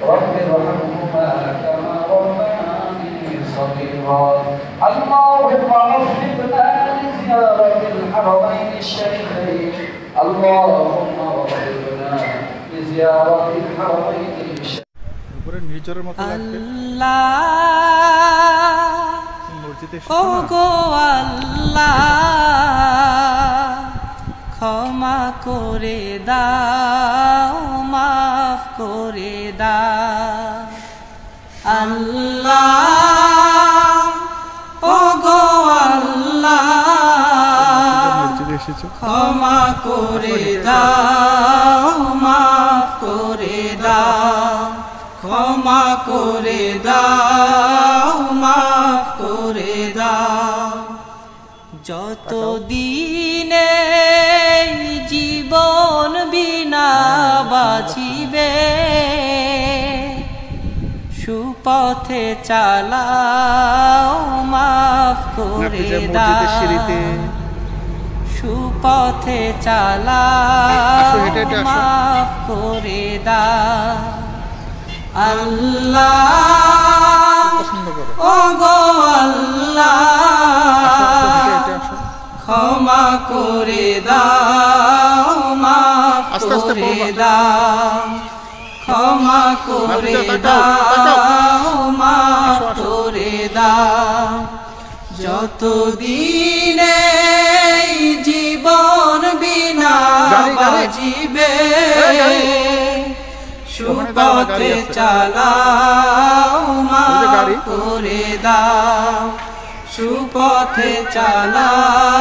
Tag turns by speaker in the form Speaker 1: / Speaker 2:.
Speaker 1: رب ارحمهما كما ربياني صغيرا اللهم وفقنا لزيارة الحرمين الشريفين اللهم وفقنا لزيارة الحرمين الشريفين
Speaker 2: ওগো আল্লাহ ক্ষমা করে দাও মাফ করে দাও আল্লাহ ওগো আল্লাহ ক্ষমা করে দাও মাফ করে দাও ক্ষমা করে দাও মাফ করে দাও যত দিনে জীবন বিনা বাঁচিবে সুপথে চালাও মাফ করে দাও সুপথে চালাও মাফ করে দাও আল্লাহ ওগো আল্লাহ ক্ষমা করে দাও মাফ করে দাও ক্ষমা করে দাও মাফ করে দাও যত দিনে জীবন বিনা বাঁচিবে সুপথে চালাও মাফ করে দাও সুপথে চালাও।